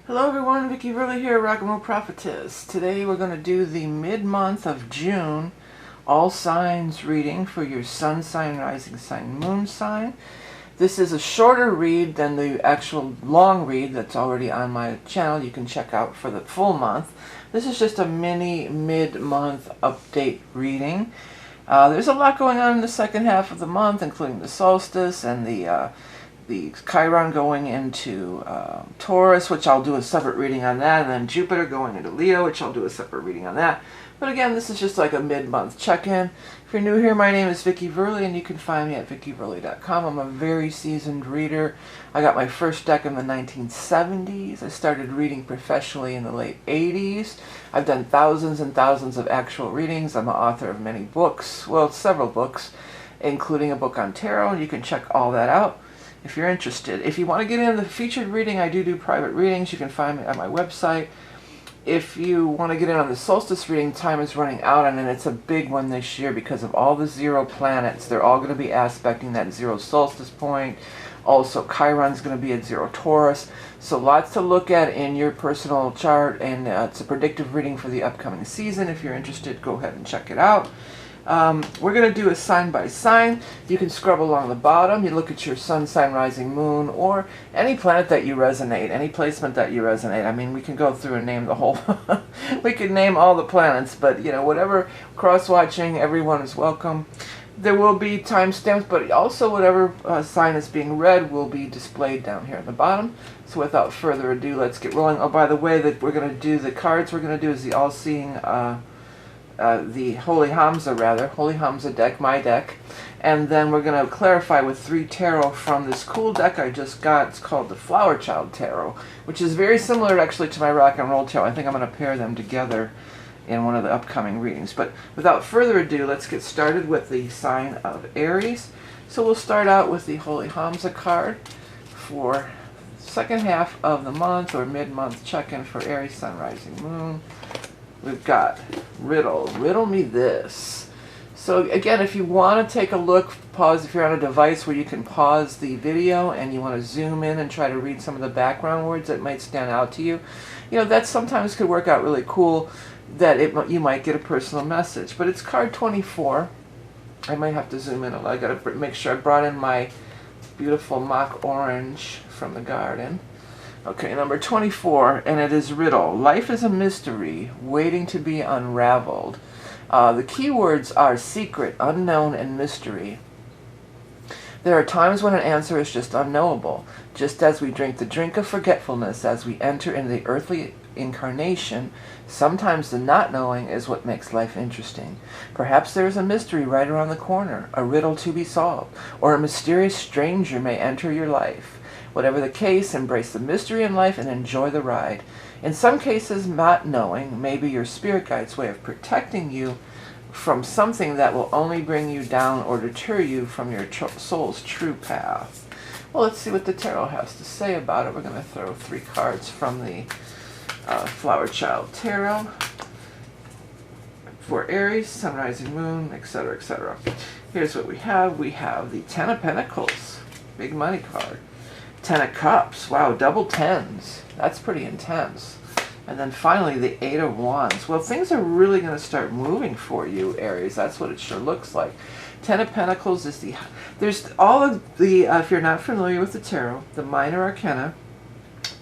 Hello everyone, Vicky Verley here, Rock'n'Roll Prophetess. Today we're going to do the mid-month of June all signs reading for your sun sign, rising sign, moon sign. This is a shorter read than the actual long read that's already on my channel. You can check out for the full month. This is just a mini mid-month update reading. There's a lot going on in the second half of the month, including the solstice and the Chiron going into Taurus, which I'll do a separate reading on that, and then Jupiter going into Leo, which I'll do a separate reading on that. But again, this is just like a mid-month check-in. If you're new here, my name is Vicky Verley, and you can find me at vickyverley.com. I'm a very seasoned reader. I got my first deck in the 1970s. I started reading professionally in the late 80s. I've done thousands and thousands of actual readings. I'm the author of many books, well, several books, including a book on tarot. You can check all that out if you're interested. If you want to get in the featured reading, I do private readings. You can find me at my website. If you want to get in on the solstice reading, time is running out, and it's a big one this year because of all the zero planets. They're all going to be aspecting that zero solstice point. Also, Chiron's going to be at zero Taurus. So lots to look at in your personal chart, and it's a predictive reading for the upcoming season. If you're interested, go ahead and check it out. We're going to do a sign by sign. You can scrub along the bottom. You look at your sun, sign, rising, moon, or any planet that you resonate, any placement that you resonate. I mean, we can go through and name the whole, we could name all the planets, but you know, whatever, cross-watching, everyone is welcome. There will be timestamps, but also whatever sign is being read will be displayed down here at the bottom. So without further ado, let's get rolling. Oh, by the way, that we're going to do the cards we're going to do is the all-seeing the Holy HAMSA deck, my deck, and then we're going to clarify with 3 tarot from this cool deck I just got. It's called the Flower Child Tarot, which is very similar actually to my Rock and Roll Tarot. I think I'm going to pair them together in one of the upcoming readings. But without further ado, let's get started with the sign of Aries. So we'll start out with the Holy HAMSA card for second half of the month, or mid-month check-in for Aries, Sun, Rising, Moon. We've got riddle me this. So again, if you want to take a look, pause if you're on a device where you can pause the video and you want to zoom in and try to read some of the background words that might stand out to you. You know, that sometimes could work out really cool, that you might get a personal message. But it's card 24. I might have to zoom in. I got to make sure I brought in my beautiful mock orange from the garden. Okay, number 24, and it is riddle. Life is a mystery waiting to be unraveled. The keywords are secret, unknown, and mystery. There are times when an answer is just unknowable, just as we drink the drink of forgetfulness as we enter into the earthly incarnation. Sometimes the not knowing is what makes life interesting. Perhaps there is a mystery right around the corner, a riddle to be solved, or a mysterious stranger may enter your life. Whatever the case, embrace the mystery in life and enjoy the ride. In some cases, not knowing may be your spirit guide's way of protecting you from something that will only bring you down or deter you from your soul's true path. Well, let's see what the tarot has to say about it. We're going to throw 3 cards from the Flower Child Tarot for Aries, Sun, Rising, Moon, etc., etc. Here's what we have. We have the Ten of Pentacles, big money card. 10 of Cups, wow, double tens. That's pretty intense. And then finally, the 8 of Wands. Well, things are really going to start moving for you, Aries. That's what it sure looks like. 10 of Pentacles is there's all of the, if you're not familiar with the tarot, the minor arcana.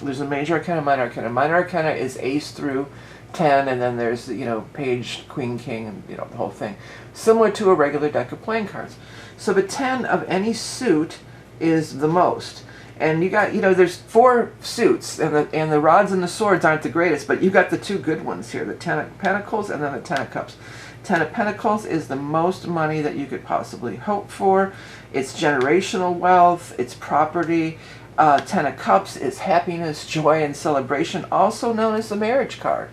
There's a major arcana, minor arcana. Minor arcana is ace through 10, and then there's, you know, page, queen, king, and, you know, the whole thing. Similar to a regular deck of playing cards. So the 10 of any suit is the most. And you got, you know, there's 4 suits, and the rods and the swords aren't the greatest, but you got the 2 good ones here, the 10 of Pentacles and then the 10 of Cups. 10 of Pentacles is the most money that you could possibly hope for. It's generational wealth, it's property. 10 of Cups is happiness, joy, and celebration, also known as the marriage card.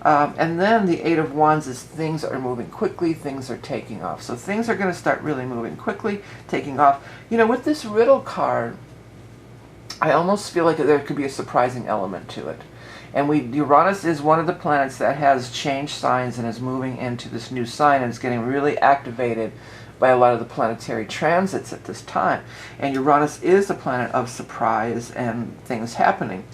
And then the 8 of Wands is things are moving quickly, things are taking off. So things are going to start really moving quickly, taking off. You know, with this riddle card, I almost feel like there could be a surprising element to it. And Uranus is one of the planets that has changed signs and is moving into this new sign, and it's getting really activated by a lot of the planetary transits at this time. And Uranus is a planet of surprise and things happening.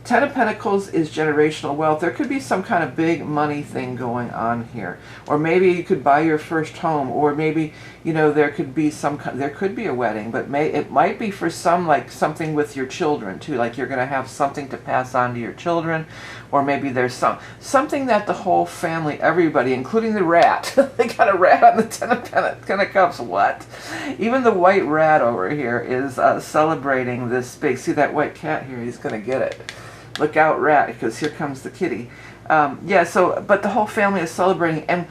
Ten of Pentacles is generational wealth. There could be some kind of big money thing going on here. Or maybe you could buy your first home. Or maybe, you know, there could be a wedding. But it might be for some, like something with your children too. Like you're going to have something to pass on to your children. Or maybe there's something that the whole family, everybody, including the rat. They got a rat on the Ten of Cups. What? Even the white rat over here is celebrating this big. See that white cat here? He's going to get it. Look out, rat, because here comes the kitty. Yeah, so, but the whole family is celebrating, and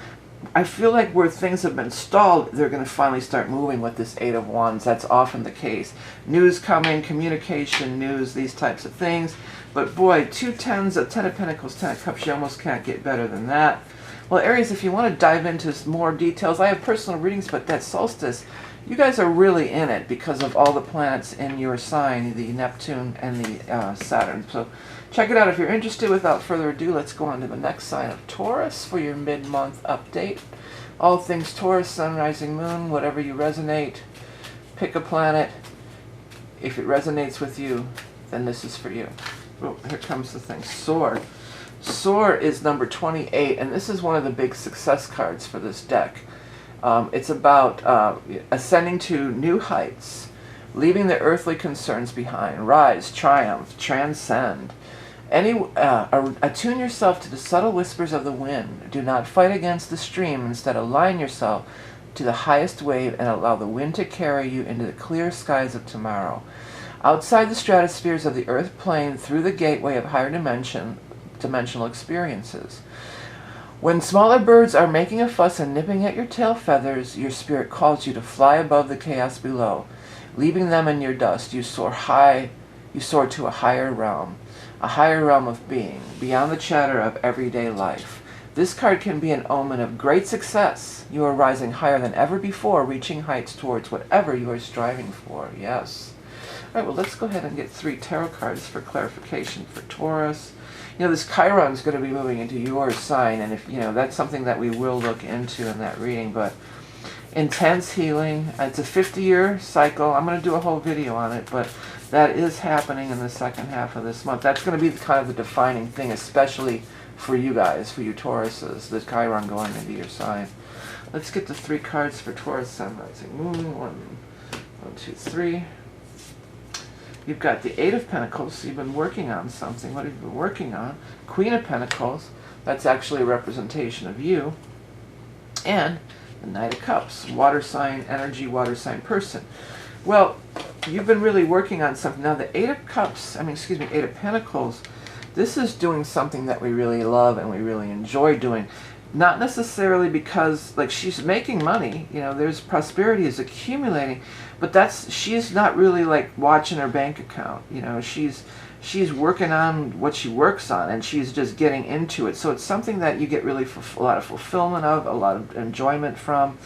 I feel like where things have been stalled, they're going to finally start moving with this Eight of Wands. That's often the case. News coming, communication, news, these types of things. But boy, 2 tens, a Ten of Pentacles, Ten of Cups, you almost can't get better than that. Well, Aries, if you want to dive into more details, I have personal readings, but that solstice, you guys are really in it because of all the planets in your sign, the Neptune and the Saturn. So check it out if you're interested. Without further ado, let's go on to the next sign of Taurus for your mid-month update. All things Taurus, sun, rising, moon, whatever you resonate. Pick a planet. If it resonates with you, then this is for you. Oh, here comes the thing. Sword. Sword is number 28, and this is one of the big success cards for this deck. It's about ascending to new heights, leaving the earthly concerns behind, rise, triumph, transcend. Attune yourself to the subtle whispers of the wind. Do not fight against the stream. Instead, align yourself to the highest wave and allow the wind to carry you into the clear skies of tomorrow. Outside the stratospheres of the earth plane, through the gateway of higher dimensional experiences. When smaller birds are making a fuss and nipping at your tail feathers, your spirit calls you to fly above the chaos below. Leaving them in your dust, you soar to a higher realm of being, beyond the chatter of everyday life. This card can be an omen of great success. You are rising higher than ever before, reaching heights towards whatever you are striving for. Yes. All right, well, let's go ahead and get 3 tarot cards for clarification for Taurus. You know, this Chiron is going to be moving into your sign, and if you know, that's something that we will look into in that reading. But intense healing, it's a 50-year cycle. I'm going to do a whole video on it, but that is happening in the second half of this month. That's going to be kind of the defining thing, especially for you guys, for you Tauruses, the Chiron going into your sign. Let's get the 3 cards for Taurus, sun, rising, moon. 1, 2, 3. You've got the Eight of Pentacles, so you've been working on something. What have you been working on? Queen of Pentacles, that's actually a representation of you. And the Knight of Cups, water sign energy, water sign person. Well, you've been really working on something. Now the Eight of Pentacles, this is doing something that we really love and we really enjoy doing. Not necessarily because, like, she's making money, you know, there's prosperity is accumulating, but she's not really like watching her bank account, you know, she's working on what she works on and she's just getting into it. So it's something that you get really a lot of fulfillment of, a lot of enjoyment from.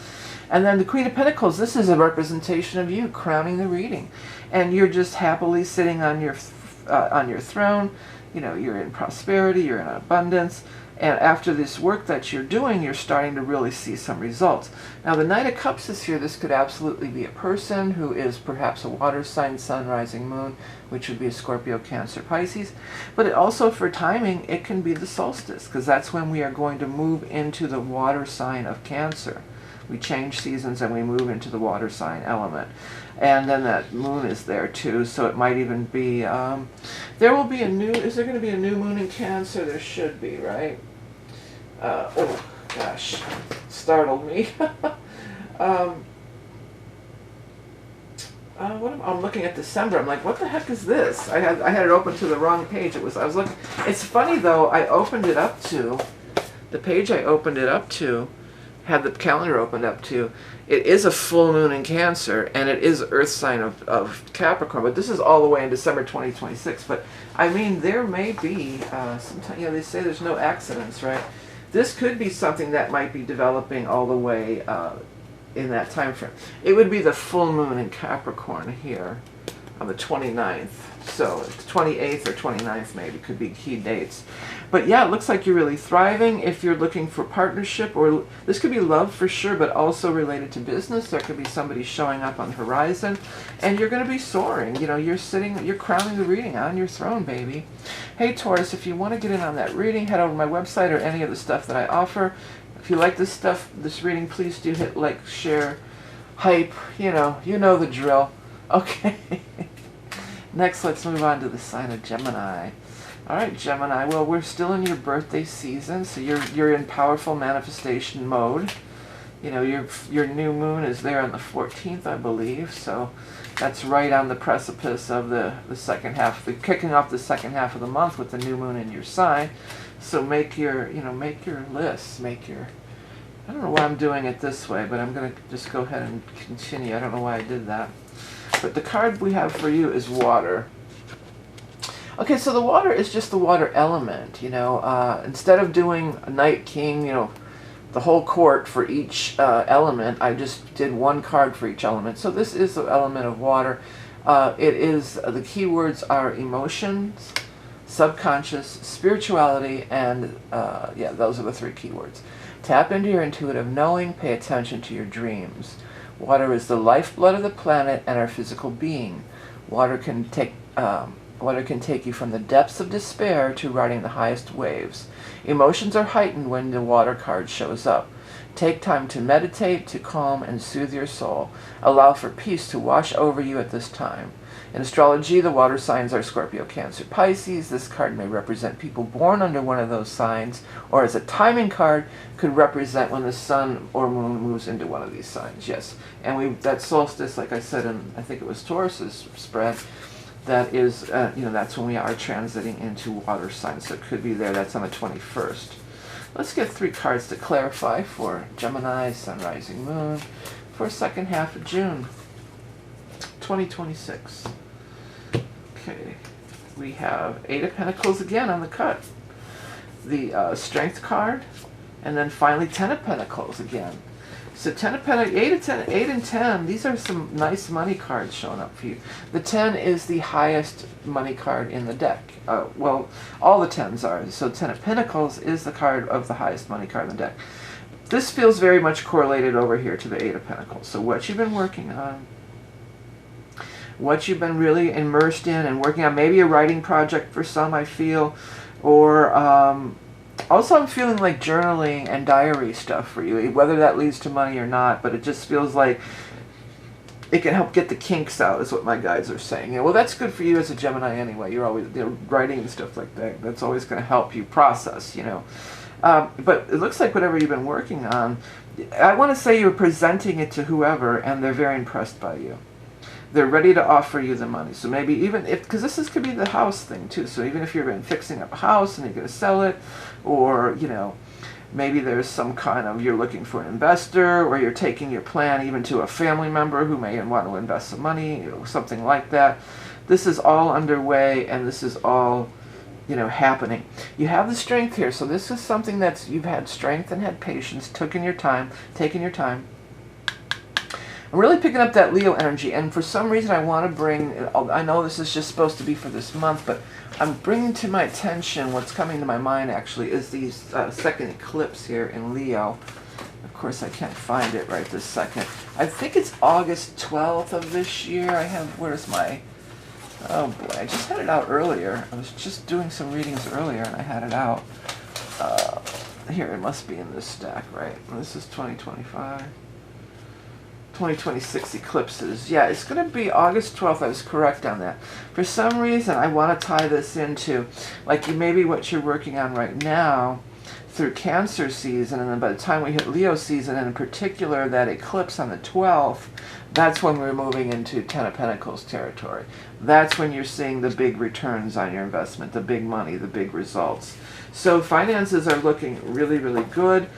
And then the Queen of Pentacles, this is a representation of you crowning the reading, and you're just happily sitting on your throne. You know, you're in prosperity, you're in abundance. And after this work that you're doing, you're starting to really see some results. Now, the Knight of Cups is here. This could absolutely be a person who is perhaps a water sign, sun, rising, moon, which would be a Scorpio, Cancer, Pisces. But it also, for timing, it can be the solstice, because that's when we are going to move into the water sign of Cancer. We change seasons and we move into the water sign element. And then that moon is there too, so it might even be, there will be is there going to be a new moon in Cancer? There should be, right? Oh, gosh, startled me. I'm looking at December. I'm like, what the heck is this? I had it open to the wrong page. I was looking. It's funny though. I opened it up to the page. I opened it up to had the calendar opened up to. It is a full moon in Cancer, and it is Earth sign of Capricorn. But this is all the way in December 2026. But I mean, there may be sometimes. You know, they say there's no accidents, right? This could be something that might be developing all the way in that time frame. It would be the full moon in Capricorn here. on the 29th. So 28th or 29th maybe could be key dates. But yeah, it looks like you're really thriving. If you're looking for partnership, or this could be love for sure, but also related to business. There could be somebody showing up on the horizon, and you're going to be soaring. You know, you're crowning the reading on your throne, baby. Hey Taurus, if you want to get in on that reading, head over to my website or any of the stuff that I offer. If you like this stuff, this reading, please do hit like, share, hype. You know the drill. Okay. Next, let's move on to the sign of Gemini. All right, Gemini. Well, we're still in your birthday season, so you're in powerful manifestation mode. You know, your new moon is there on the 14th, I believe. So that's right on the precipice of the second half, kicking off the second half of the month with the new moon in your sign. So make your lists, I don't know why I'm doing it this way, but I'm going to just go ahead and continue. I don't know why I did that. But the card we have for you is water. Okay, so the water is just the water element, Instead of doing a Knight King, the whole court for each element, I just did one card for each element. So this is the element of water. The keywords are emotions, subconscious, spirituality, and those are the three keywords. Tap into your intuitive knowing, pay attention to your dreams. Water is the lifeblood of the planet and our physical being. Water can take you from the depths of despair to riding the highest waves. Emotions are heightened when the water card shows up. Take time to meditate, to calm and soothe your soul. Allow for peace to wash over you at this time. In astrology, the water signs are Scorpio, Cancer, Pisces. This card may represent people born under one of those signs, or as a timing card, could represent when the sun or moon moves into one of these signs. Yes, and that solstice, like I said, and I think it was Taurus's spread, that is, that's when we are transiting into water signs. So it could be there. That's on the 21st. Let's get 3 cards to clarify for Gemini, Sun, Rising, Moon, for second half of June 2026. Okay, we have 8 of Pentacles again on the cut. The Strength card, and then finally 10 of Pentacles again. So 10 of Pentacles, 8 and 10, these are some nice money cards showing up for you. The 10 is the highest money card in the deck. Well, all the 10s are. So 10 of Pentacles is the card of the highest money card in the deck. This feels very much correlated over here to the 8 of Pentacles. So what you've been working on, what you've been really immersed in and working on, maybe a writing project for some, I feel, or also I'm feeling like journaling and diary stuff for you, whether that leads to money or not, but it just feels like it can help get the kinks out, is what my guides are saying. Well, that's good for you as a Gemini anyway. You're always writing and stuff like that. That's always going to help you process, But it looks like whatever you've been working on, I want to say you're presenting it to whoever, and they're very impressed by you. They're ready to offer you the money. So maybe even if, because could be the house thing too. So even if you've been fixing up a house and you're going to sell it, or, maybe there's some kind of, you're looking for an investor, or you're taking your plan even to a family member who may want to invest some money, something like that. This is all underway, and this is all, happening. You have the Strength here. So this is something that's, you've had strength and had patience, taking your time. I'm really picking up that Leo energy, and for some reason I want to bring, I know this is just supposed to be for this month, but I'm bringing to my attention, what's coming to my mind actually, is these second eclipse here in Leo. Of course I can't find it right this second. I think it's August 12th of this year. Where's my, oh boy, I just had it out earlier. I was just doing some readings earlier and I had it out. Here, it must be in this stack, right? This is 2025. 2026 eclipses. Yeah, it's going to be August 12th. I was correct on that. For some reason, I want to tie this into, like, maybe what you're working on right now through Cancer season, and then by the time we hit Leo season, and in particular that eclipse on the 12th, that's when we're moving into 10 of Pentacles territory. That's when you're seeing the big returns on your investment, the big money, the big results. So finances are looking really, really good.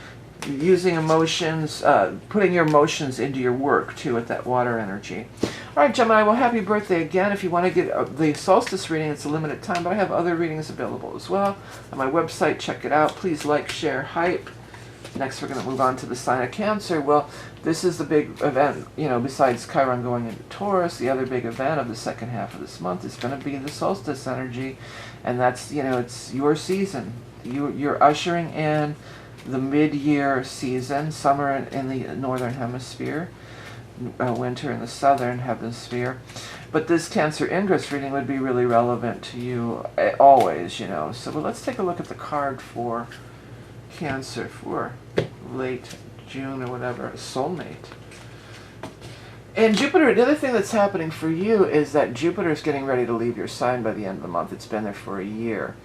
Using emotions, putting your emotions into your work too with that water energy. All right, Gemini, well, happy birthday again. If you want to get the solstice reading, it's a limited time, but I have other readings available as well on my website. Check it out. Please like, share, hype. Next, we're going to move on to the sign of Cancer. Well, this is the big event, you know, besides Chiron going into Taurus, the other big event of the second half of this month is going to be the solstice energy. And that's, you know, it's your season. You're ushering in the mid-year season, summer in the northern hemisphere, winter in the southern hemisphere. But this Cancer Ingress reading would be really relevant to you always, you know. So let's take a look at the card for Cancer for late June or whatever, soulmate. And Jupiter, the other thing that's happening for you is that Jupiter is getting ready to leave your sign by the end of the month. It's been there for a year.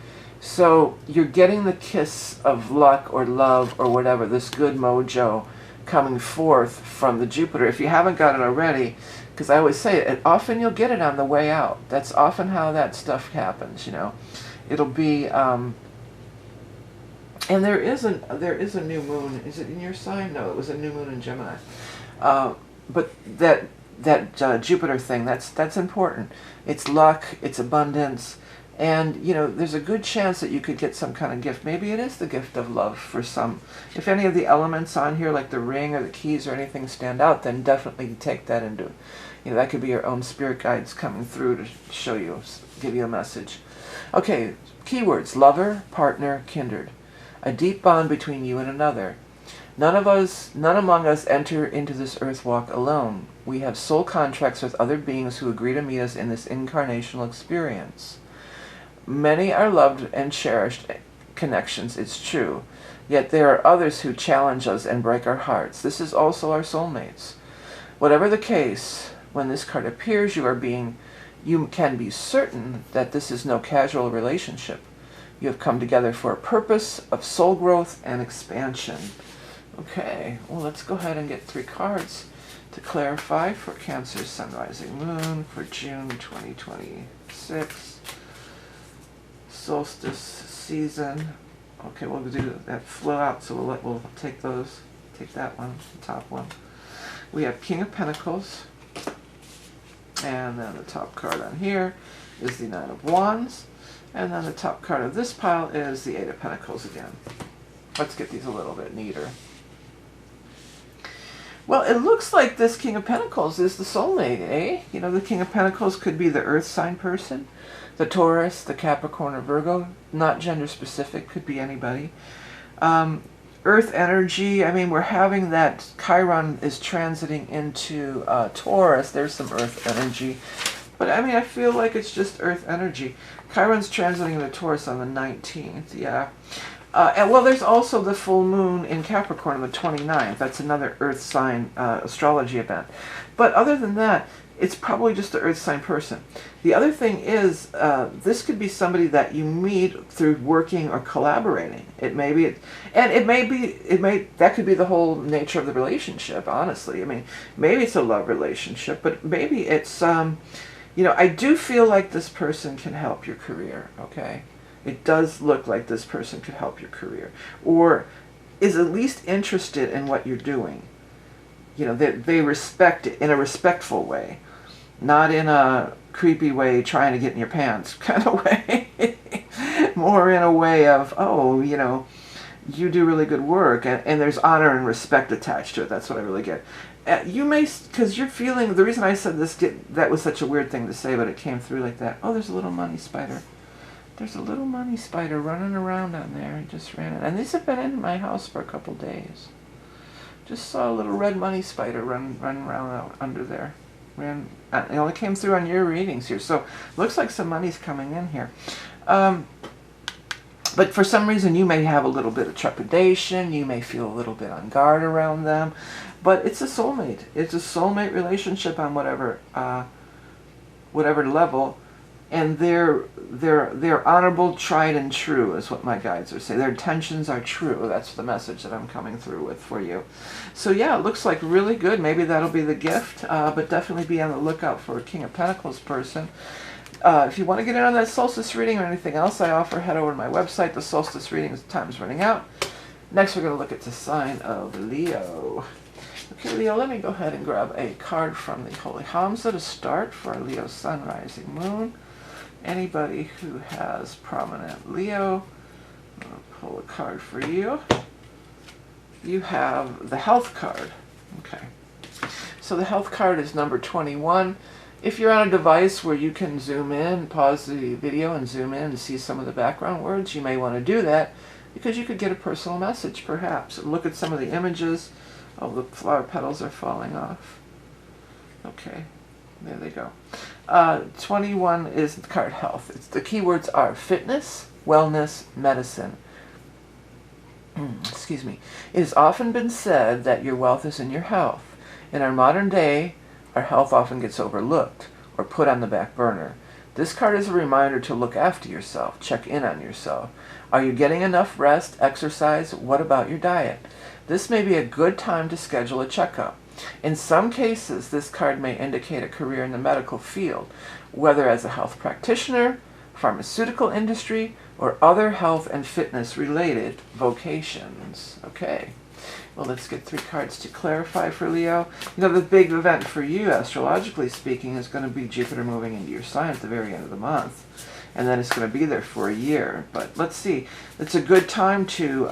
So you're getting the kiss of luck or love or whatever, this good mojo coming forth from the Jupiter. If you haven't got it already, because I always say it, often you'll get it on the way out. That's often how that stuff happens, you know. It'll be, and there is a new moon. Is it in your sign? No, it was a new moon in Gemini. But that Jupiter thing, that's important. It's luck, it's abundance, and you know there's a good chance that you could get some kind of gift. Maybe it is the gift of love for some. If any of the elements on here, like the ring or the keys or anything, stand out, then definitely take that into, you know, that could be your own spirit guides coming through to show you, give you a message. Okay, keywords: lover, partner, kindred. A deep bond between you and another. None among us enter into this earth walk alone. We have soul contracts with other beings who agree to meet us in this incarnational experience. Many are loved and cherished connections, it's true. Yet there are others who challenge us and break our hearts. This is also our soulmates. Whatever the case, when this card appears, you can be certain that this is no casual relationship. You have come together for a purpose of soul growth and expansion. Okay, well, let's go ahead and get 3 cards to clarify for Cancer Sun, Rising, Moon for June 2026. Solstice season. Okay, we'll do that flow out, so we'll take those. Take that one, the top one. We have King of Pentacles, and then the top card on here is the Nine of Wands, and then the top card of this pile is the Eight of Pentacles again. Let's get these a little bit neater. Well, it looks like this King of Pentacles is the soulmate, eh? You know, the King of Pentacles could be the earth sign person, the Taurus, the Capricorn, or Virgo, not gender specific, could be anybody. Earth energy, I mean, we're having that Chiron is transiting into Taurus. There's some earth energy. But I mean, I feel like it's just earth energy. Chiron's transiting into Taurus on the 19th, yeah. And well, there's also the full moon in Capricorn on the 29th. That's another earth sign astrology event. But other than that, it's probably just the earth sign person. The other thing is, this could be somebody that you meet through working or collaborating. That could be the whole nature of the relationship, honestly. I mean, maybe it's a love relationship, but maybe it's, you know, I do feel like this person can help your career, okay? It does look like this person could help your career, or is at least interested in what you're doing. You know, they respect it in a respectful way, not in a creepy way, trying to get in your pants kind of way. More in a way of, oh, you know, you do really good work, and there's honor and respect attached to it. That's what I really get. You may, because you're feeling, the reason I said this, that was such a weird thing to say, but it came through like that. Oh, there's a little money spider. There's a little money spider running around on there. He just ran it. And these have been in my house for a couple days. Just saw a little red money spider run around out under there. It only came through on your readings here. So looks like some money's coming in here. But for some reason you may have a little bit of trepidation. You may feel a little bit on guard around them. But it's a soulmate. It's a soulmate relationship on whatever level. And they're honorable, tried and true is what my guides are saying. Their intentions are true. That's the message that I'm coming through with for you. So yeah, it looks like really good. Maybe that'll be the gift, but definitely be on the lookout for a King of Pentacles person. If you want to get in on that solstice reading or anything else I offer, head over to my website. The solstice reading time's running out. Next we're going to look at the sign of Leo. Okay, Leo, let me go ahead and grab a card from the Holy HAMSA to start for our Leo Sun, Rising, Moon. Anybody who has prominent Leo, I'm going to pull a card for you. you have the health card. Okay. So the health card is number 21. If you're on a device where you can zoom in, pause the video and zoom in and see some of the background words, you may want to do that because you could get a personal message perhaps. Look at some of the images. Oh, the flower petals are falling off. Okay, there they go. 21 is the card health. The keywords are fitness, wellness, medicine. Excuse me. It has often been said that your wealth is in your health. In our modern day, our health often gets overlooked or put on the back burner. This card is a reminder to look after yourself, check in on yourself. Are you getting enough rest, exercise? What about your diet? This may be a good time to schedule a checkup. In some cases, this card may indicate a career in the medical field, whether as a health practitioner, pharmaceutical industry, or other health and fitness related vocations. Okay. Well, let's get 3 cards to clarify for Leo. You know, the big event for you, astrologically speaking, is going to be Jupiter moving into your sign at the very end of the month. And then it's going to be there for a year. But let's see. It's a good time to,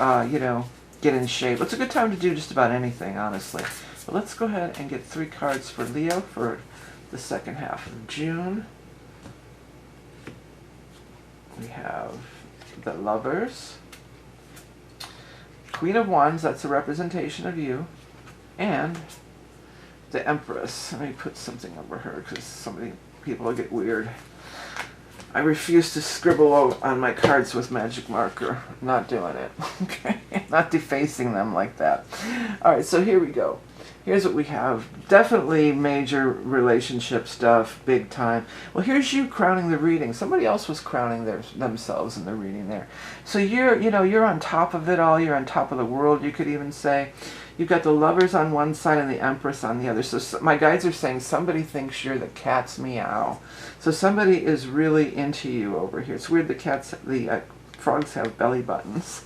get in shape. It's a good time to do just about anything, honestly. But let's go ahead and get 3 cards for Leo for the second half of June. We have the Lovers. Queen of Wands, that's a representation of you, and the Empress. Let me put something over her because some people will get weird. I refuse to scribble on my cards with magic marker. I'm not doing it. Okay, not defacing them like that. All right, so here we go. Here's what we have. Definitely major relationship stuff, big time. Well, here's you crowning the reading. Somebody else was crowning themselves in the reading there. So you're on top of it all. You're on top of the world, you could even say. You've got the Lovers on one side and the Empress on the other. So my guides are saying somebody thinks you're the cat's meow. So somebody is really into you over here. It's weird the frogs have belly buttons.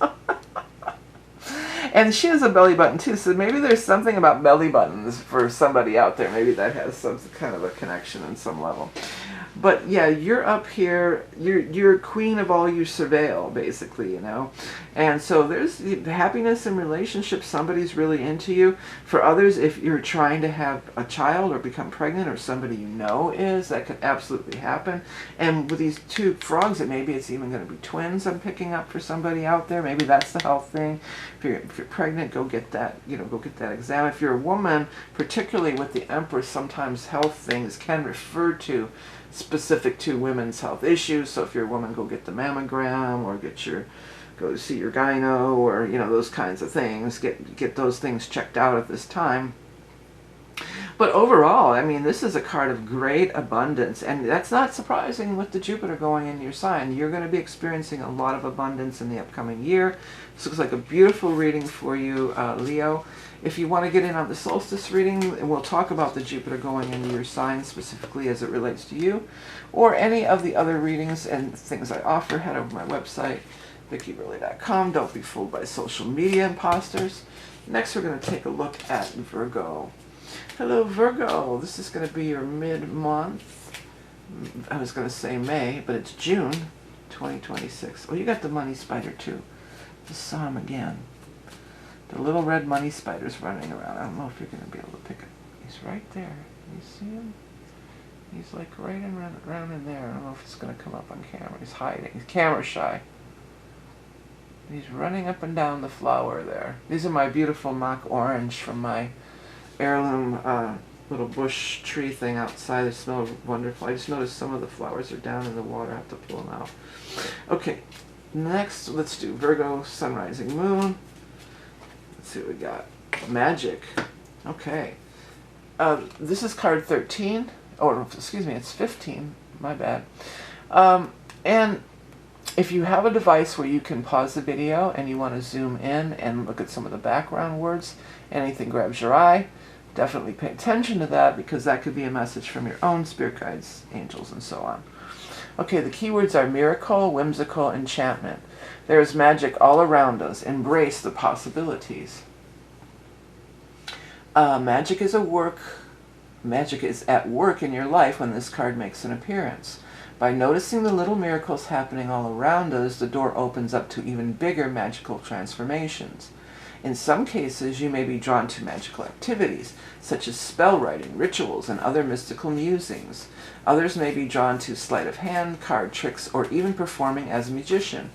And she has a belly button too, so maybe there's something about belly buttons for somebody out there. Maybe that has some kind of a connection on some level. But yeah, you're up here, you're queen of all you surveil, basically, And so there's the happiness in relationships, somebody's really into you. For others, if you're trying to have a child or become pregnant, or somebody you know is, that could absolutely happen. And with these 2 frogs, maybe it's even going to be twins I'm picking up for somebody out there. Maybe that's the health thing. If you're pregnant, go get that, go get that exam. If you're a woman, particularly with the Empress, sometimes health things can refer to specific to women's health issues. So if you're a woman, go get the mammogram, or go see your gyno, or those kinds of things. Get those things checked out at this time. But overall, I mean, this is a card of great abundance, and that's not surprising with the Jupiter going in your sign. You're going to be experiencing a lot of abundance in the upcoming year. This looks like a beautiful reading for you, Leo. If you want to get in on the solstice reading, and we'll talk about the Jupiter going into your sign specifically as it relates to you, or any of the other readings and things I offer, head over to my website, VickiBurley.com. Don't be fooled by social media imposters. Next, we're going to take a look at Virgo. Hello, Virgo. This is going to be your mid-month. I was going to say May, but it's June 2026. Oh, you got the money spider, too. Just saw him again. The little red money spider's running around. I don't know if you're going to be able to pick him. He's right there. You see him? He's like right around in there. I don't know if it's going to come up on camera. He's hiding. He's camera shy. He's running up and down the flower there. These are my beautiful mock orange from my heirloom little bush tree thing outside. They smell wonderful. I just noticed some of the flowers are down in the water. I have to pull them out. Okay, next let's do Virgo, Sun, Rising, Moon. Let's see what we got. Magic. Okay. This is card 13. Oh, excuse me, it's 15. My bad. And if you have a device where you can pause the video and you want to zoom in and look at some of the background words, anything grabs your eye, definitely pay attention to that, because that could be a message from your own spirit guides, angels, and so on. Okay, the keywords are miracle, whimsical, enchantment. There is magic all around us. Embrace the possibilities. Magic is at work in your life when this card makes an appearance. By noticing the little miracles happening all around us, the door opens up to even bigger magical transformations. In some cases, you may be drawn to magical activities, such as spell writing, rituals, and other mystical musings. Others may be drawn to sleight of hand, card tricks, or even performing as a magician.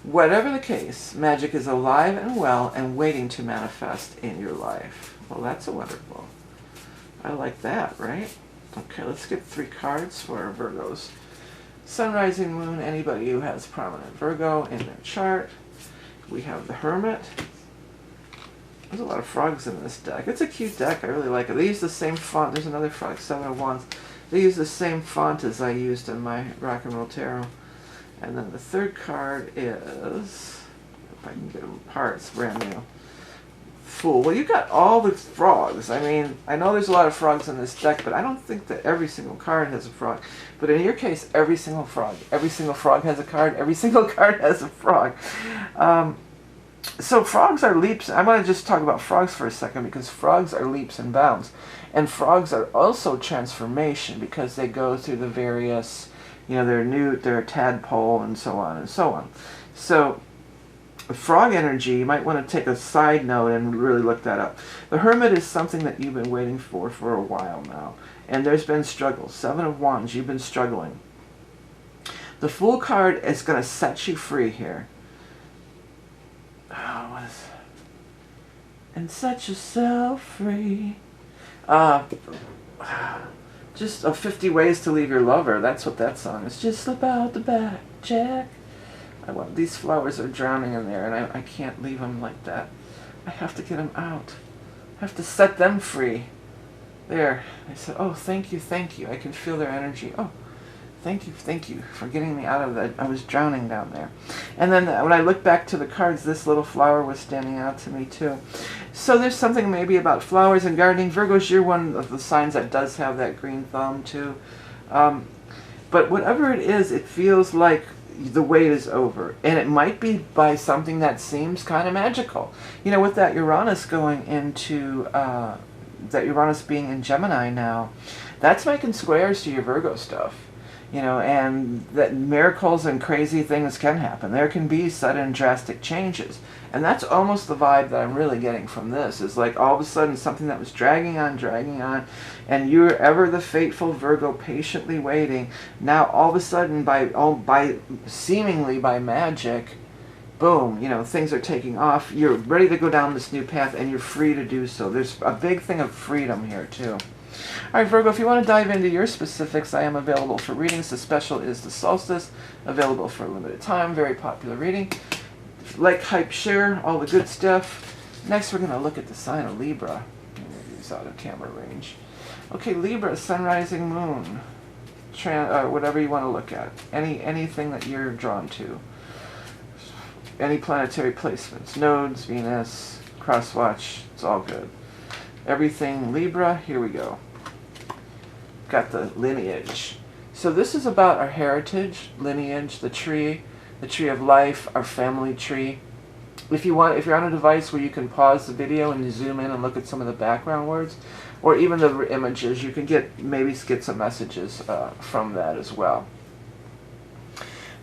Whatever the case, magic is alive and well and waiting to manifest in your life. Well, that's a wonderful. I like that, right? Okay, let's get 3 cards for our Virgos. Sun, rising, moon, anybody who has prominent Virgo in their chart. We have the Hermit. There's a lot of frogs in this deck. It's a cute deck. I really like it. They use the same font. There's another frog, 7 of Wands. They use the same font as I used in my Rock and Roll Tarot. And then the third card is, if I can get them apart, it's brand new. Fool. Well, you got all the frogs. I mean, I know there's a lot of frogs in this deck, but I don't think that every single card has a frog. But in your case, every single frog has a card. Every single card has a frog. So frogs are leaps. I want to just talk about frogs for a second, because frogs are leaps and bounds. And frogs are also transformation, because they go through the various, you know, they're a tadpole and so on and so on. So frog energy, you might want to take a side note and really look that up. The Hermit is something that you've been waiting for a while now. And there's been struggles. 7 of Wands, you've been struggling. The Fool card is going to set you free here. Oh, what is... And set yourself free. Just 50 ways to leave your lover. That's what that song is. Just slip out the back, Jack. These flowers are drowning in there, and I can't leave them like that. I have to get them out. I have to set them free. There. I said, oh, thank you, thank you. I can feel their energy. Oh, thank you for getting me out of that. I was drowning down there. And then when I look back to the cards, this little flower was standing out to me too. So there's something maybe about flowers and gardening. Virgo's, you're one of the signs that does have that green thumb too. But whatever it is, it feels like the wait is over. And it might be by something that seems kind of magical. You know, with that Uranus going into, that Uranus being in Gemini now, that's making squares to your Virgo stuff. You know, and that miracles and crazy things can happen. There can be sudden drastic changes. And that's almost the vibe that I'm really getting from this. Is like all of a sudden something that was dragging on, and you're ever the faithful Virgo patiently waiting. Now all of a sudden, seemingly by magic, boom, you know, things are taking off. You're ready to go down this new path, and you're free to do so. There's a big thing of freedom here too. All right, Virgo, if you want to dive into your specifics, I am available for readings. The special is the solstice, available for a limited time. Very popular reading. Like, hype, share, all the good stuff. Next, we're going to look at the sign of Libra. Move these out of camera range. Okay, Libra, sun, rising, moon. Whatever you want to look at. Anything that you're drawn to. Any planetary placements. Nodes, Venus, crosswatch. It's all good. Everything Libra, here we go. Got the lineage. So this is about our heritage, lineage, the tree of life, our family tree. If you're on a device where you can pause the video and zoom in and look at some of the background words, or even the images, you can maybe get some messages from that as well.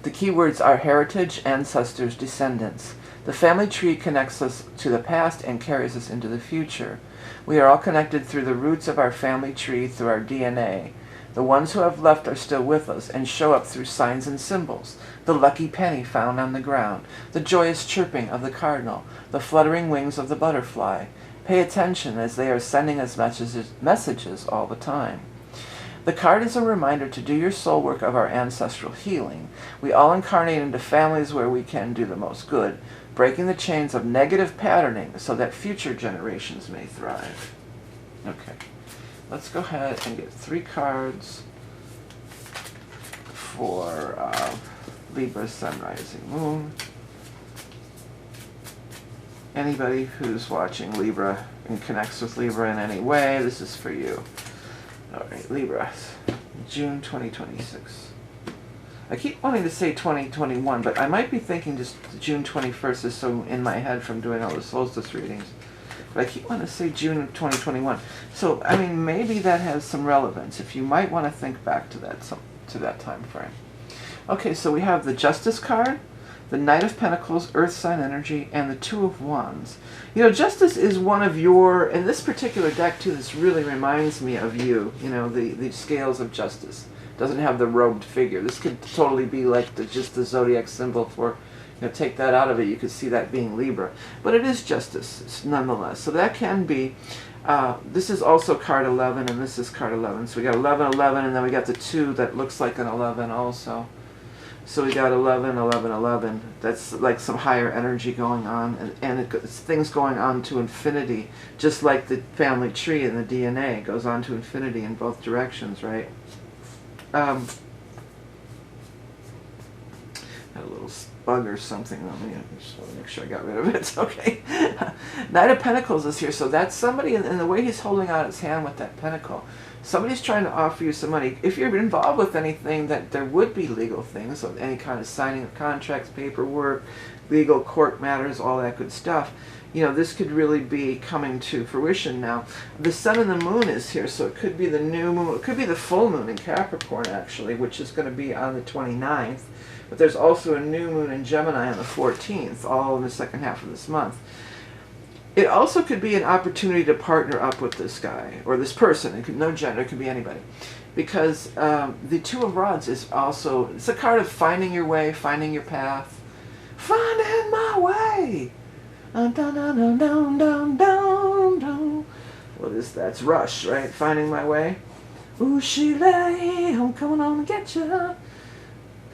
The keywords are heritage, ancestors, descendants. The family tree connects us to the past and carries us into the future. We are all connected through the roots of our family tree, through our DNA. The ones who have left are still with us and show up through signs and symbols. The lucky penny found on the ground, the joyous chirping of the cardinal, the fluttering wings of the butterfly. Pay attention, as they are sending us messages all the time. The card is a reminder to do your soul work of our ancestral healing. We all incarnate into families where we can do the most good, breaking the chains of negative patterning so that future generations may thrive. Okay, let's go ahead and get 3 cards for Libra, sun, rising, moon. Anybody who's watching Libra and connects with Libra in any way, this is for you. All right, Libra, June 2026. I keep wanting to say 2021, but I might be thinking just June 21st is so in my head from doing all the solstice readings. But I keep wanting to say June of 2021. So, I mean, maybe that has some relevance. If you might want to think back to that time frame. Okay, so we have the Justice card, the Knight of Pentacles, Earth sign energy, and the Two of Wands. You know, Justice is one of your, in this particular deck too, this really reminds me of you, you know, the scales of Justice. Doesn't have the robed figure. This could totally be like just the Zodiac symbol for, you know, take that out of it, you could see that being Libra. But it is Justice nonetheless. So that can be, this is also card 11, and this is card 11. So we got 11, 11, and then we got the 2 that looks like an 11 also. So we got 11, 11, 11. That's like some higher energy going on, and it's things going on to infinity, just like the family tree in the DNA goes on to infinity in both directions, right? Had a little bug or something on me. I just want to make sure I got rid of it. Okay. Knight of Pentacles is here, so that's somebody, and the way he's holding out his hand with that pentacle, somebody's trying to offer you some money. If you're involved with anything, that there would be legal things, so any kind of signing of contracts, paperwork, legal court matters, all that good stuff. You know, this could really be coming to fruition now. The sun and the moon is here, so it could be the new moon. It could be the full moon in Capricorn, actually, which is going to be on the 29th. But there's also a new moon in Gemini on the 14th, all in the second half of this month. It also could be an opportunity to partner up with this guy, or this person. It could, no gender, it could be anybody. Because the Two of Rods is also, it's a card of finding your way, finding your path. Finding my way! Dun, dun, dun, dun, dun, dun, dun, dun. What is that? It's Rush, right? Finding my way. Ooh, she lay, I'm coming on to get you.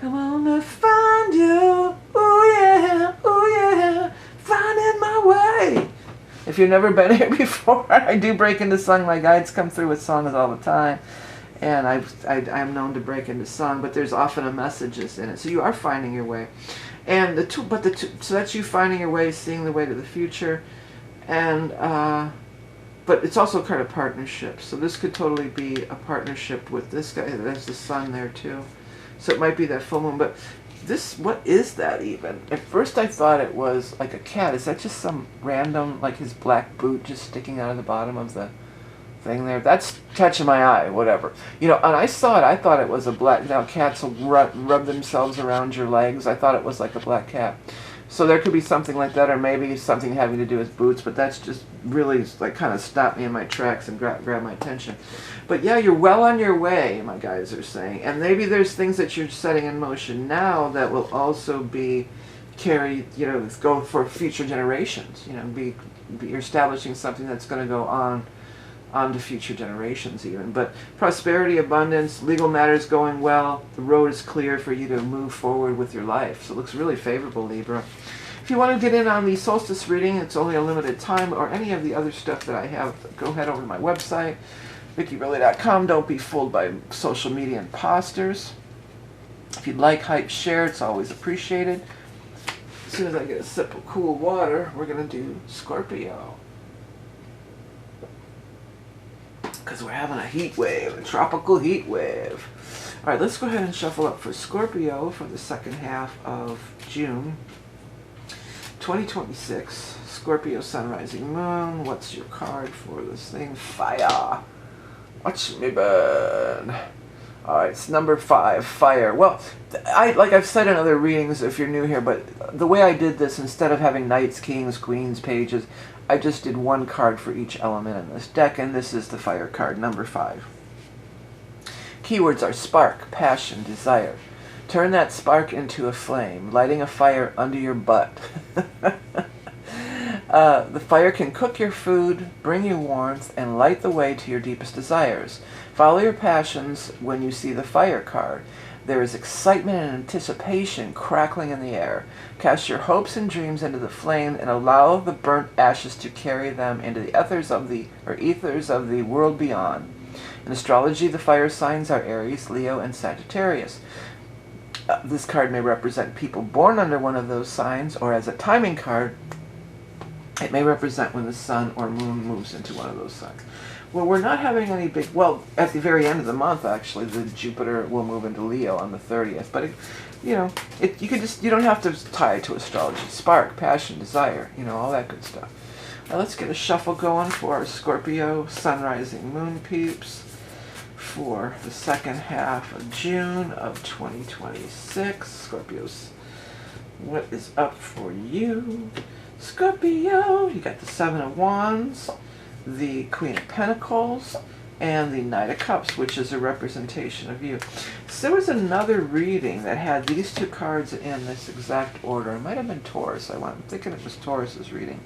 Come on to find you. Ooh yeah, finding my way. If you've never been here before, I do break into song. My guides come through with songs all the time. And I'm known to break into song, but there's often a messages in it. So you are finding your way. And so that's you finding your way, seeing the way to the future. And, but it's also a card of partnership. So this could totally be a partnership with this guy. There's the sun there too. So it might be that full moon, but this, what is that even? At first I thought it was like a cat. Is that just some random, like his black boot just sticking out of the bottom of the thing there? That's catching my eye, whatever. You know, and I saw it, I thought it was a black, now cats will rub themselves around your legs. I thought it was like a black cat. So there could be something like that, or maybe something having to do with boots, but that's just really like kind of stopped me in my tracks and grabbed my attention. But yeah, you're well on your way, my guys are saying. And maybe there's things that you're setting in motion now that will also be carried, you know, go for future generations. You know, you're establishing something that's going to go on to future generations even. But prosperity, abundance, legal matters going well. The road is clear for you to move forward with your life. So it looks really favorable, Libra. If you want to get in on the solstice reading, it's only a limited time, or any of the other stuff that I have, go head over to my website, VickyRilly.com. Don't be fooled by social media imposters. If you'd like, hype, share, it's always appreciated. As soon as I get a sip of cool water, we're going to do Scorpio. Because we're having a heat wave, a tropical heat wave. All right, let's go ahead and shuffle up for Scorpio for the second half of June 2026. Scorpio, Sun, Rising, Moon. What's your card for this thing? Fire. Watch me burn. All right, it's number 5, fire. Well, like I've said in other readings, if you're new here, but the way I did this, instead of having knights, kings, queens, pages, I just did one card for each element in this deck, and this is the fire card, number 5. Keywords are spark, passion, desire. Turn that spark into a flame, lighting a fire under your butt. The fire can cook your food, bring you warmth, and light the way to your deepest desires. Follow your passions when you see the fire card. There is excitement and anticipation crackling in the air. Cast your hopes and dreams into the flame and allow the burnt ashes to carry them into the ethers of the world beyond. In astrology, the fire signs are Aries, Leo, and Sagittarius. This card may represent people born under one of those signs, or as a timing card, it may represent when the sun or moon moves into one of those signs. Well, we're not having any big, well, at the very end of the month, actually, the Jupiter will move into Leo on the 30th. But, you don't have to tie it to astrology. Spark, passion, desire, all that good stuff. Now let's get a shuffle going for our Scorpio, Sun, Rising, Moon peeps for the second half of June of 2026. Scorpios, What is up for you, Scorpio? You got the Seven of Wands, the Queen of Pentacles, and the Knight of Cups, which is a representation of you. So there was another reading that had these two cards in this exact order. It might have been Taurus. I'm thinking it was Taurus's reading.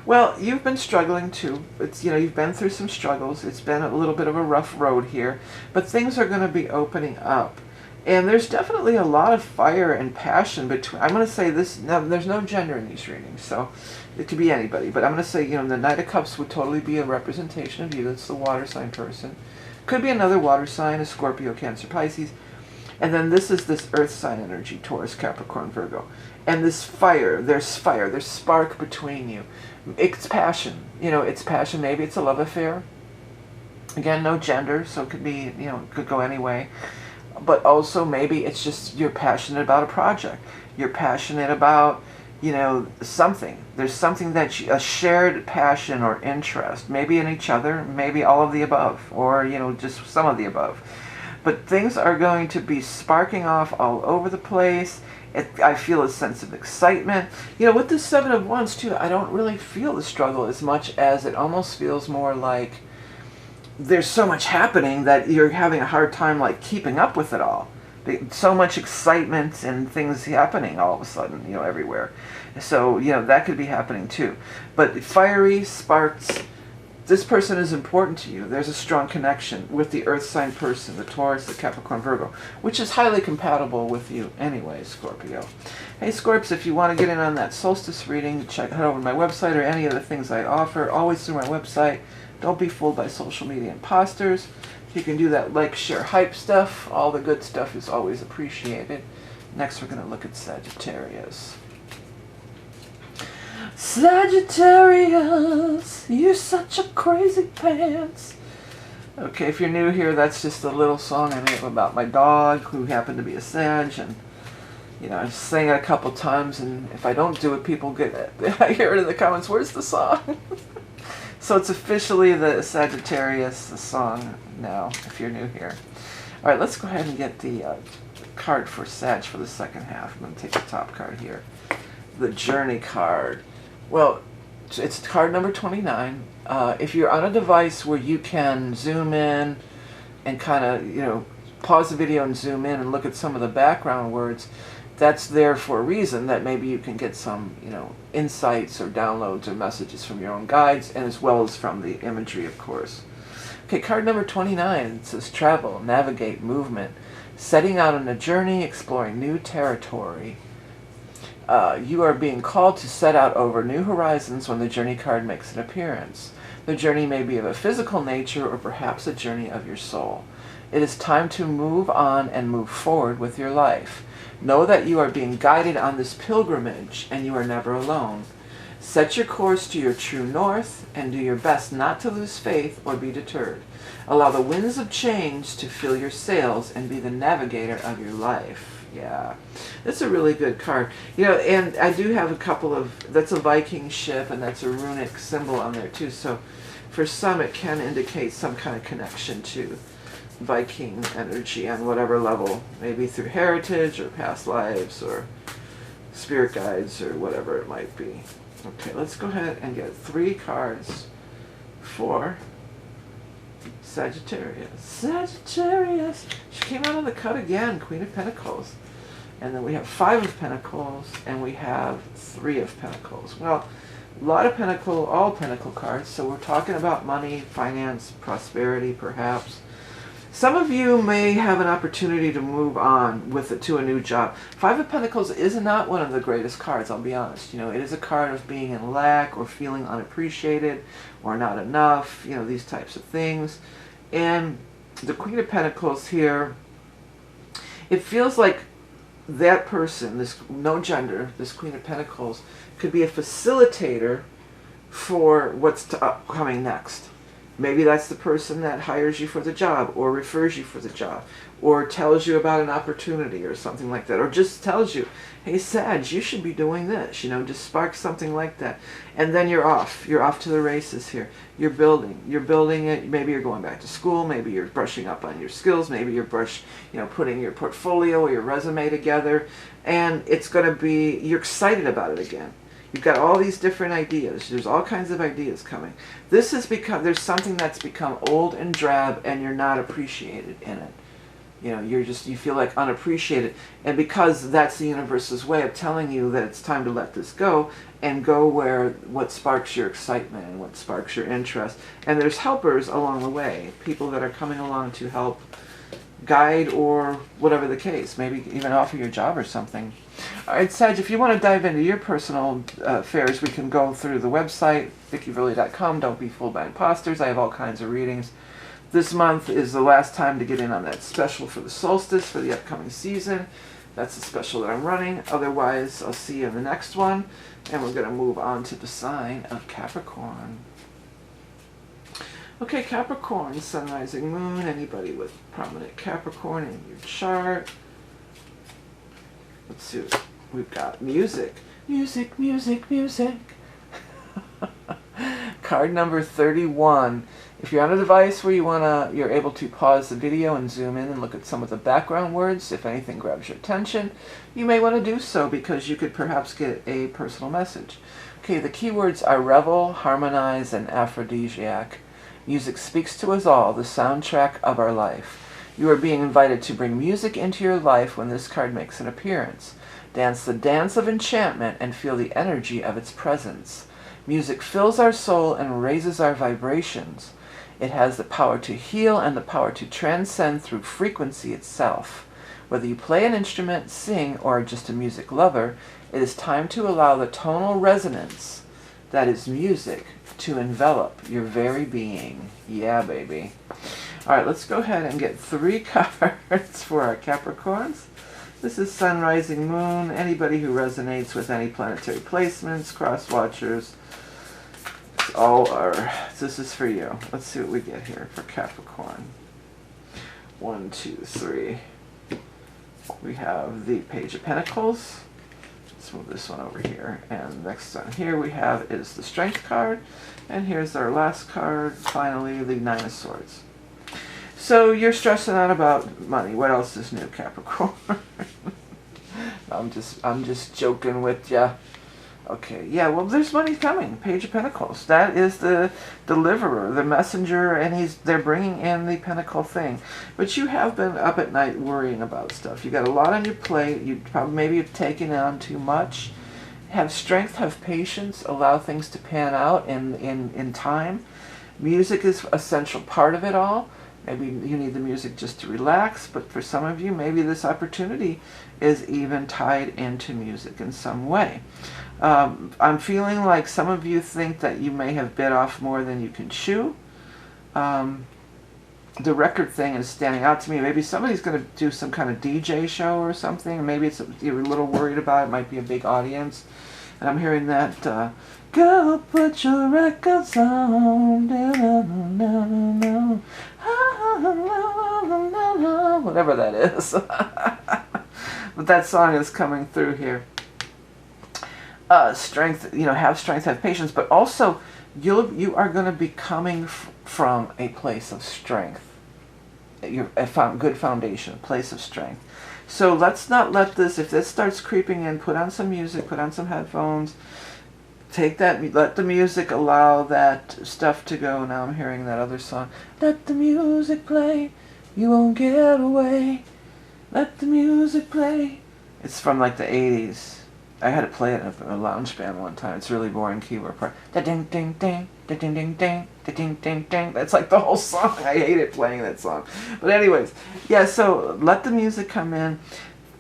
Well, you've been struggling too. It's, you know, you've been through some struggles. It's been a little bit of a rough road here, but things are going to be opening up. And there's definitely a lot of fire and passion between, I'm going to say this, now there's no gender in these readings, so it could be anybody, but I'm going to say, you know, the Knight of Cups would totally be a representation of you. It's the water sign person. Could be another water sign, a Scorpio, Cancer, Pisces. And then this is this earth sign energy, Taurus, Capricorn, Virgo. And this fire, there's spark between you. It's passion, you know, it's passion. Maybe it's a love affair. Again, no gender, so it could be, you know, it could go any way. But also maybe it's just you're passionate about a project. You're passionate about, you know, something. There's something that a shared passion or interest, maybe in each other, maybe all of the above, or, you know, just some of the above. But things are going to be sparking off all over the place. I feel a sense of excitement. You know, with the Seven of Wands too, I don't really feel the struggle as much as it almost feels more like there's so much happening that you're having a hard time like keeping up with it all. So much excitement and things happening all of a sudden, you know, everywhere. So, you know, that could be happening too. But fiery sparks, this person is important to you. There's a strong connection with the earth sign person, the Taurus, the Capricorn, Virgo, which is highly compatible with you anyway, Scorpio. Hey Scorps, if you want to get in on that solstice reading, head over to my website or any of the things I offer, always through my website. Don't be fooled by social media imposters. You can do that like, share, hype stuff. All the good stuff is always appreciated. Next we're going to look at Sagittarius. Sagittarius, you're such a crazy pants. Okay, if you're new here, that's just a little song I made about my dog who happened to be a Sag, and you know, I sang it a couple times, and if I don't do it, people get it. I hear it in the comments, where's the song? So it's officially the Sagittarius song now, if you're new here. All right, let's go ahead and get the card for Sag for the second half. I'm going to take the top card here. The Journey card. Well, it's card number 29. If you're on a device where you can zoom in and kind of, you know, pause the video and zoom in and look at some of the background words, that's there for a reason, that maybe you can get some, you know, insights or downloads or messages from your own guides, and as well as from the imagery, of course. Okay, card number 29, it says travel, navigate, movement, setting out on a journey, exploring new territory. You are being called to set out over new horizons when the Journey card makes an appearance. The journey may be of a physical nature or perhaps a journey of your soul. It is time to move on and move forward with your life. Know that you are being guided on this pilgrimage and you are never alone. Set your course to your true north and do your best not to lose faith or be deterred. Allow the winds of change to fill your sails and be the navigator of your life. Yeah, that's a really good card. You know, and I do have a couple of, that's a Viking ship and that's a runic symbol on there too. So for some it can indicate some kind of connection to Viking energy on whatever level, maybe through heritage or past lives or spirit guides or whatever it might be. Okay, let's go ahead and get 3 cards for Sagittarius. Sagittarius! She came out on the cut again, Queen of Pentacles. And then we have 5 of Pentacles and we have 3 of Pentacles. Well, a lot of all Pentacle cards, so we're talking about money, finance, prosperity perhaps. Some of you may have an opportunity to move on with it to a new job. 5 of Pentacles is not one of the greatest cards, I'll be honest. You know, it is a card of being in lack or feeling unappreciated or not enough, you know, these types of things. And the Queen of Pentacles here, it feels like that person, this no gender, this Queen of Pentacles, could be a facilitator for what's coming next. Maybe that's the person that hires you for the job or refers you for the job or tells you about an opportunity or something like that, or just tells you, hey Sag, you should be doing this, you know, just spark something like that. And then you're off to the races here. You're building it. Maybe you're going back to school, maybe you're brushing up on your skills, maybe you're putting your portfolio or your resume together, and it's going to be, you're excited about it again. You've got all these different ideas. There's all kinds of ideas coming. This has become, there's something that's become old and drab and you're not appreciated in it. You know, you feel like unappreciated. And because that's the universe's way of telling you that it's time to let this go and go where what sparks your excitement and what sparks your interest. And there's helpers along the way, people that are coming along to help guide or whatever the case, maybe even offer you a job or something. All right, Sag, if you want to dive into your personal affairs, we can go through the website, vickyverley.com. Don't be fooled by imposters. I have all kinds of readings. This month is the last time to get in on that special for the solstice for the upcoming season. That's the special that I'm running. Otherwise, I'll see you in the next one. And we're going to move on to the sign of Capricorn. Okay, Capricorn, sun, rising, moon. Anybody with prominent Capricorn in your chart? Let's see what we've got. Music. Music, music, music. Card number 31. If you're on a device where you're able to pause the video and zoom in and look at some of the background words, if anything grabs your attention, you may want to do so because you could perhaps get a personal message. Okay, the keywords are revel, harmonize, and aphrodisiac. Music speaks to us all, the soundtrack of our life. You are being invited to bring music into your life when this card makes an appearance. Dance the dance of enchantment and feel the energy of its presence. Music fills our soul and raises our vibrations. It has the power to heal and the power to transcend through frequency itself. Whether you play an instrument, sing, or are just a music lover, it is time to allow the tonal resonance that is music to envelop your very being. Yeah, baby. All right, let's go ahead and get 3 cards for our Capricorns. This is Sun, Rising, Moon. Anybody who resonates with any planetary placements, cross watchers, all are. This is for you. Let's see what we get here for Capricorn. 1, 2, 3. We have the Page of Pentacles. Let's move this one over here. And next on here we have is the Strength card. And here's our last card, finally, the 9 of Swords. So you're stressing out about money. What else is new, Capricorn? I'm just joking with ya. Okay, yeah, well, there's money coming. Page of Pentacles. That is the deliverer, the messenger, and they're bringing in the pentacle thing. But you have been up at night worrying about stuff. You got a lot on your plate. You probably maybe you've taken on too much. Have strength, have patience, allow things to pan out in time. Music is an essential part of it all. Maybe you need the music just to relax, but for some of you, maybe this opportunity is even tied into music in some way. I'm feeling like some of you think that you may have bit off more than you can chew. The record thing is standing out to me. Maybe somebody's going to do some kind of DJ show or something. Maybe you're a little worried about it. It might be a big audience. And I'm hearing that, go put your records on, whatever that is. But that song is coming through here. Strength, have strength, have patience, but also you are going to be coming from a place of strength. You're a good foundation, a place of strength. So let's not let this, if this starts creeping in, put on some music, put on some headphones, take that, let the music allow that stuff to go. Now I'm hearing that other song. Let the music play, you won't get away. Let the music play. It's from like the 80s. I had to play it in a lounge band one time. It's really boring keyboard part. Da ding ding ding, da ding ding ding, da ding ding ding. That's like the whole song. I hate it playing that song. But anyways, yeah, so let the music come in.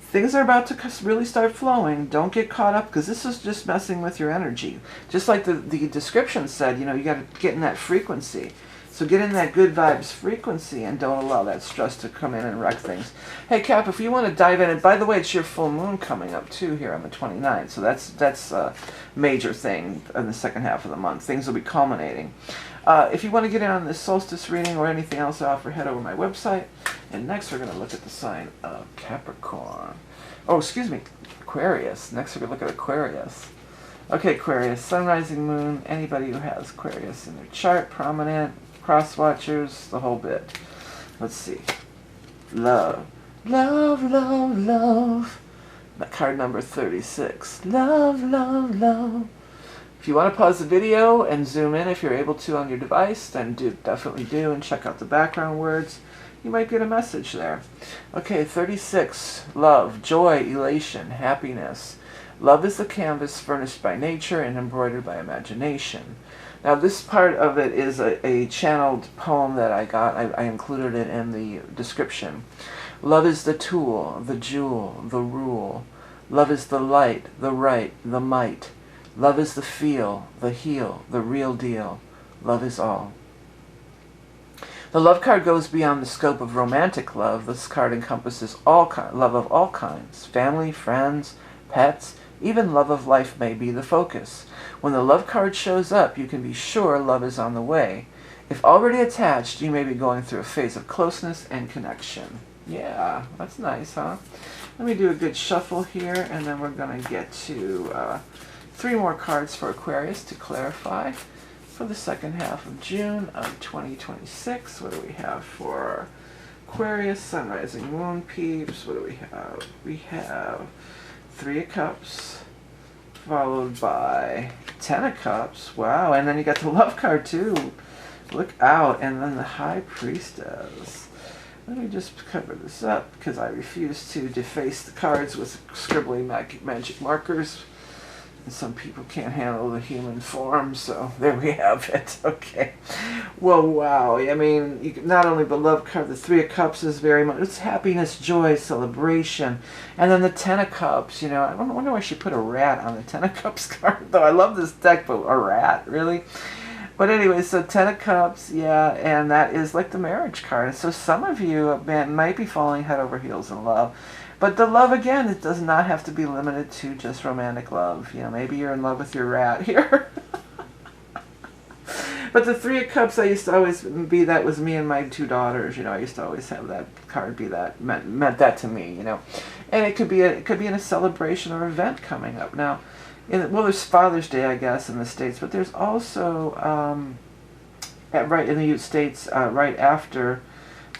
Things are about to really start flowing. Don't get caught up because this is just messing with your energy. Just like the description said, you got to get in that frequency. So get in that good vibes frequency and don't allow that stress to come in and wreck things. Hey Cap, if you want to dive in, and by the way, it's your full moon coming up too here on the 29th. So that's a major thing in the second half of the month. Things will be culminating. If you want to get in on this solstice reading or anything else I offer, head over to my website. And next we're going to look at the sign of Capricorn. Oh, excuse me, Aquarius. Next we're going to look at Aquarius. Okay, Aquarius, sun, rising, moon, anybody who has Aquarius in their chart, prominent, cross watchers, the whole bit. Let's see. Love. Love, love, love. Card number 36. Love, love, love. If you want to pause the video and zoom in if you're able to on your device, then definitely do, and check out the background words. You might get a message there. Okay, 36. Love, joy, elation, happiness. Love is the canvas furnished by nature and embroidered by imagination. Now this part of it is a channeled poem that I got. I included it in the description. Love is the tool, the jewel, the rule. Love is the light, the right, the might. Love is the feel, the heal, the real deal. Love is all. The love card goes beyond the scope of romantic love. This card encompasses love of all kinds. Family, friends, pets, even love of life may be the focus. When the love card shows up, you can be sure love is on the way. If already attached, you may be going through a phase of closeness and connection. Yeah, that's nice, huh? Let me do a good shuffle here, and then we're going to get to 3 more cards for Aquarius to clarify for the second half of June of 2026. What do we have for Aquarius, sun, rising, moon peeps? What do we have? We have 3 of Cups, followed by 10 of Cups. Wow, and then you got the love card too. Look out, and then the High Priestess. Let me just cover this up because I refuse to deface the cards with scribbly magic markers. And some people can't handle the human form, so there we have it. Okay. Well, wow. I mean, not only the love card, the 3 of Cups is very much, it's happiness, joy, celebration. And then the 10 of Cups, you know, I wonder why she put a rat on the 10 of Cups card, though. I love this deck, but a rat, really? But anyway, so 10 of Cups, yeah, and that is like the marriage card. So some of you might be falling head over heels in love. But the love, again, it does not have to be limited to just romantic love. You know, maybe you're in love with your rat here. But the 3 of Cups, I used to always be, that was me and my 2 daughters. You know, I used to always have that card be that, meant that to me, you know. And it could be in a celebration or event coming up. Now, well, there's Father's Day, I guess, in the States, but there's also, right in the States, right after,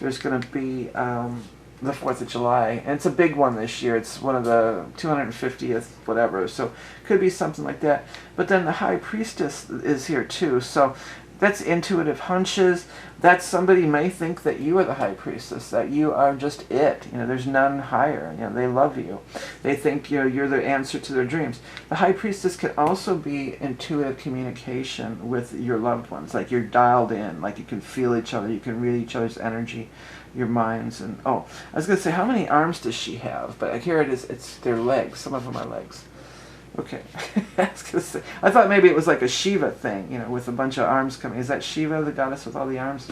there's going to be the 4th of July, and it's a big one this year. It's one of the 250th whatever, so could be something like that. But then the High Priestess is here too, so that's intuitive hunches. That's somebody may think that you are the High Priestess, that you are just it. You know, there's none higher. You know, they love you. They think you're the answer to their dreams. The High Priestess can also be intuitive communication with your loved ones, like you're dialed in, like you can feel each other, you can read each other's energy, your minds. And oh, I was going to say, how many arms does she have? But here it is, it's their legs. Some of them are legs. Okay. I was gonna say, I thought maybe it was like a Shiva thing, you know, with a bunch of arms coming. Is that Shiva, the goddess with all the arms?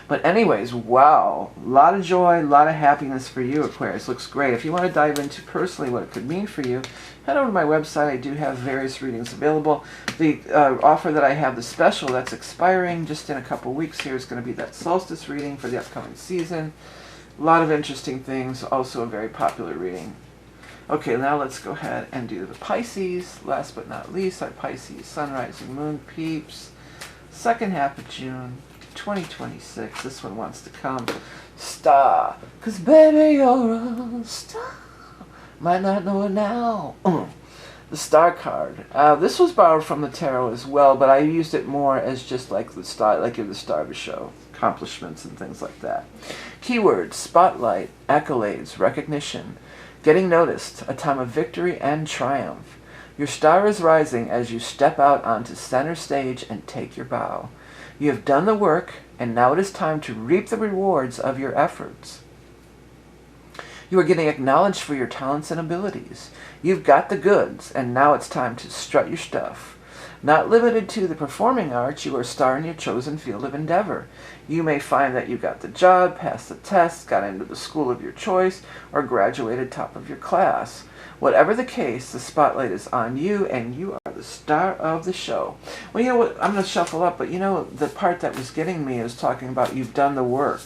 But anyways, wow. A lot of joy, a lot of happiness for you, Aquarius. Looks great. If you want to dive into personally what it could mean for you, head over to my website. I do have various readings available. The offer that I have, the special, that's expiring just in a couple weeks here, is going to be that solstice reading for the upcoming season. A lot of interesting things. Also a very popular reading. Okay, now let's go ahead and do the Pisces. Last but not least, our Pisces sun, rising, moon peeps. Second half of June 2026. This one wants to come. Star. Because baby, you're a star. Might not know it now. The Star card. This was borrowed from the tarot as well, but I used it more as just like the star, like you're the star of a show. Accomplishments and things like that. Keywords: spotlight, accolades, recognition. Getting noticed, a time of victory and triumph. Your star is rising as you step out onto center stage and take your bow. You have done the work, and now it is time to reap the rewards of your efforts. You are getting acknowledged for your talents and abilities. You've got the goods, and now it's time to strut your stuff. Not limited to the performing arts, you are a star in your chosen field of endeavor. You may find that you got the job, passed the test, got into the school of your choice, or graduated top of your class. Whatever the case, the spotlight is on you, and you are the star of the show. Well, you know what? I'm going to shuffle up, but you know, the part that was getting me is talking about you've done the work.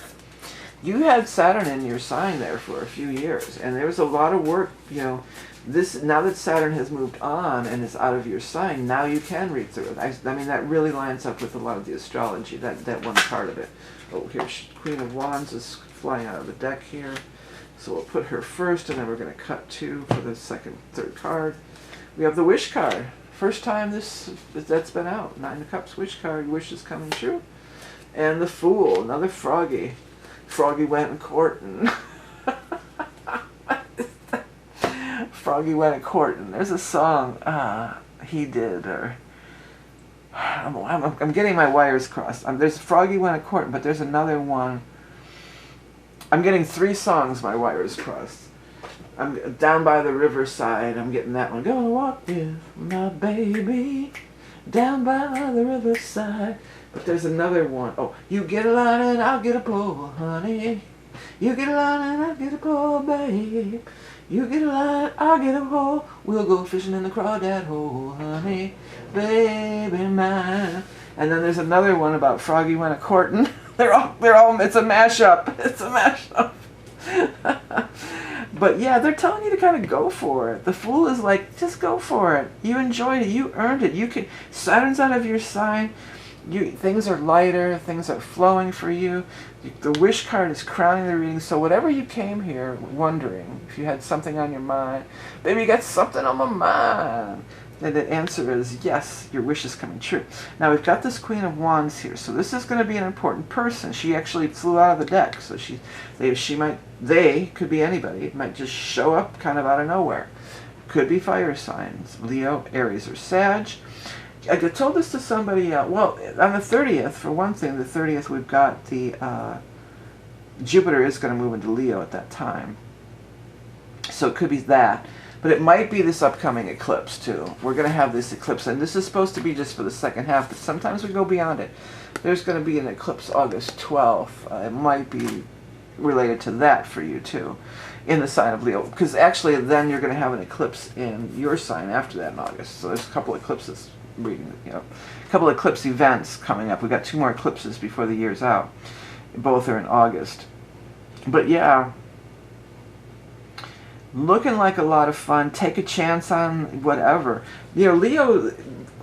You had Saturn in your sign there for a few years, and there was a lot of work, you know. Now that Saturn has moved on and is out of your sign, now you can read through it. I mean, that really lines up with a lot of the astrology, that one part of it. Oh, here's Queen of Wands is flying out of the deck here. So we'll put her first, and then we're going to cut to for the third card. We have the Wish card. First time that's been out. Nine of Cups Wish card. Wish is coming true. And the Fool, another froggy. Froggy went a courting. Froggy went a courting. There's a song he did, or I'm getting my wires crossed. There's Froggy went a courting, but there's another one. I'm getting 3 songs my wires crossed. I'm Down by the Riverside. I'm getting that one. Gonna walk with my baby down by the riverside. But there's another one. Oh, you get a line and I'll get a pole, honey. You get a line and I'll get a pole, babe. You get a line, I'll get a pole. We'll go fishing in the crawdad hole, honey, baby mine. And then there's another one about Froggy went a courting. They're all, it's a mashup. It's a mashup. But yeah, they're telling you to kind of go for it. The Fool is like, just go for it. You enjoyed it. You earned it. You can. Saturn's out of your sign. Things are lighter. Things are flowing for you. The Wish card is crowning the reading. So whatever you came here wondering, if you had something on your mind, baby, you got something on my mind. And the answer is yes, your wish is coming true. Now we've got this Queen of Wands here, so this is going to be an important person. She actually flew out of the deck, so they could be anybody. It might just show up kind of out of nowhere. Could be fire signs, Leo, Aries, or Sag. I told this to somebody. Well, on the 30th, for one thing, the 30th we've got the Jupiter is going to move into Leo at that time, so it could be that. But it might be this upcoming eclipse, too. We're going to have this eclipse, and this is supposed to be just for the second half, but sometimes we go beyond it. There's going to be an eclipse August 12th. It might be related to that for you, too, in the sign of Leo. Because actually, then you're going to have an eclipse in your sign after that in August. So there's a couple eclipses, a couple eclipse events coming up. We've got 2 more eclipses before the year's out. Both are in August. But yeah, looking like a lot of fun. Take a chance on whatever. You know, Leo,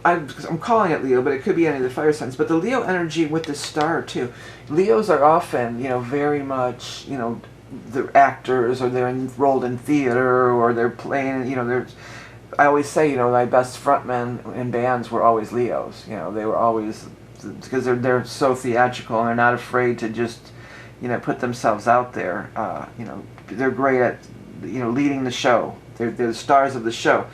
I'm calling it Leo, but it could be any of the fire signs. But the Leo energy with the star, too. Leos are often, very much, they're actors, or they're enrolled in theater, or they're playing, I always say, my best frontmen in bands were always Leos. They were always, because they're so theatrical, and they're not afraid to just, put themselves out there. They're great at leading the show. They're the stars of the show.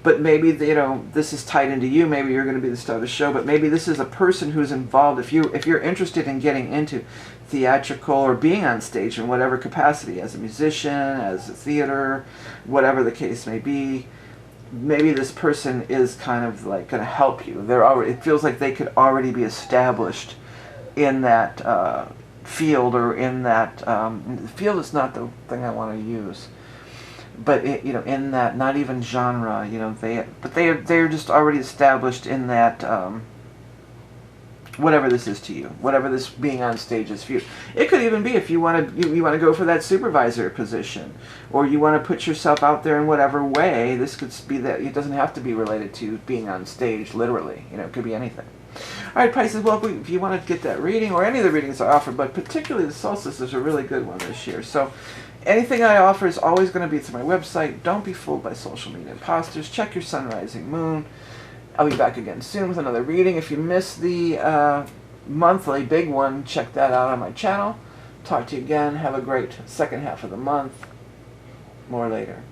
But maybe, this is tied into you. Maybe you're going to be the star of the show. But maybe this is a person who's involved. If you're interested in getting into theatrical or being on stage in whatever capacity, as a musician, as a theater, whatever the case may be, maybe this person is kind of like going to help you. It feels like they could already be established in that field, or in that field is not the thing I want to use. But in that, not even genre, they're just already established in that, whatever this is to you, whatever this being on stage is for you. It could even be if you want to go for that supervisor position, or you want to put yourself out there in whatever way. This could be that. It doesn't have to be related to being on stage, literally. It could be anything. All right, Pisces, well, if you want to get that reading, or any of the readings I offer, but particularly the solstice is a really good one this year. So anything I offer is always going to be through my website. Don't be fooled by social media imposters. Check your sun, rising, moon. I'll be back again soon with another reading. If you missed the monthly big one, check that out on my channel. Talk to you again. Have a great second half of the month. More later.